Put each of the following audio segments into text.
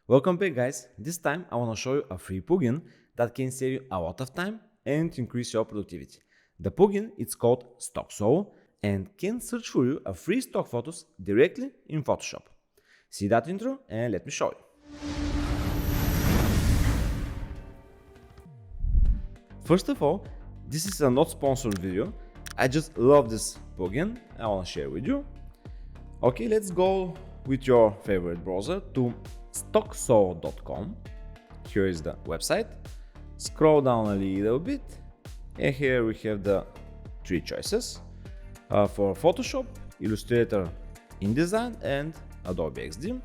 Welcome back guys. This time I want to show you a free plugin that can save you a lot of time and increase your productivity. The plugin is called Stock Solo and can search for you a free stock photos directly in Photoshop. See that intro and let me show you. First of all, this is a not sponsored video. I just love this plugin. I want to share with you. Okay, let's go with your favorite browser to stocksolo.com. Here is the website. Scroll down a little bit and here we have the three choices for Photoshop, Illustrator, InDesign and Adobe XD.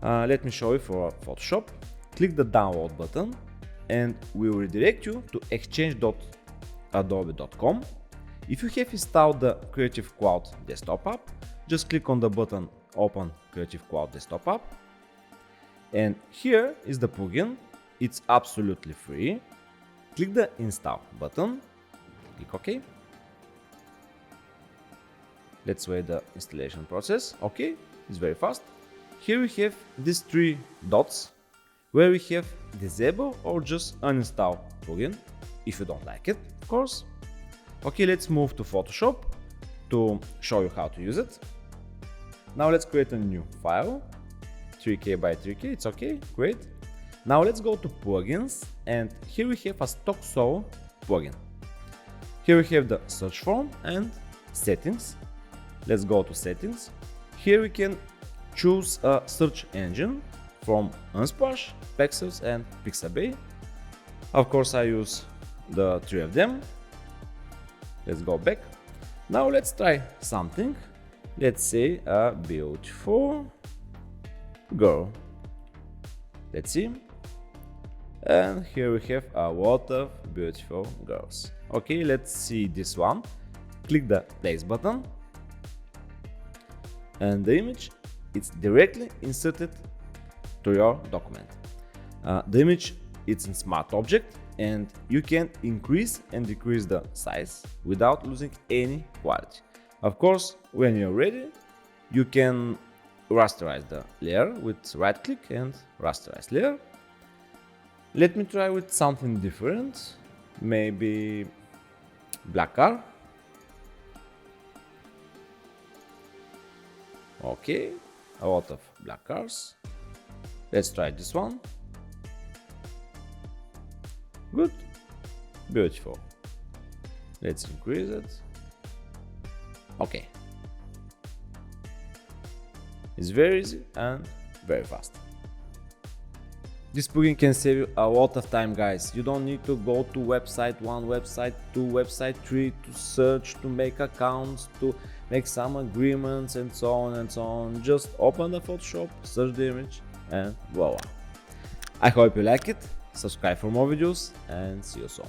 Let me show you for Photoshop. Click the download button and we will redirect you to exchange.adobe.com. If you have installed the Creative Cloud desktop app, just click on the button Open Creative Cloud desktop app. And here is the plugin. It's absolutely free. Click the install button. Click OK. Let's wait the installation process. OK, it's very fast. Here we have these three dots where we have disable or just uninstall plugin if you don't like it, of course. OK, let's move to Photoshop to show you how to use it. Now let's create a new file, 3K by 3K, it's okay, great. Now let's go to plugins and here we have a Stock Solo plugin. Here we have the search form and settings. Let's go to settings. Here we can choose a search engine from Unsplash, Pexels and Pixabay. Of course I use the three of them. Let's go back. Now let's try something. Let's say a beautiful girl. Let's see. And here we have a lot of beautiful girls. Okay, let's see this one. Click the place button. And the image is directly inserted to your document. The image is in smart object and you can increase and decrease the size without losing any quality. Of course, when you're ready, you can rasterize the layer with right click and rasterize layer. Let me try with something different, maybe black car. Okay, a lot of black cars. Let's try this one. Good, beautiful. Let's increase it. Okay. It's very easy and very fast. This plugin can save you a lot of time, guys. You don't need to go to website 1, website 2, website 3 to search, to make accounts, to make some agreements and so on and so on. Just open the Photoshop, search the image and voila. I hope you like it. Subscribe for more videos and see you soon.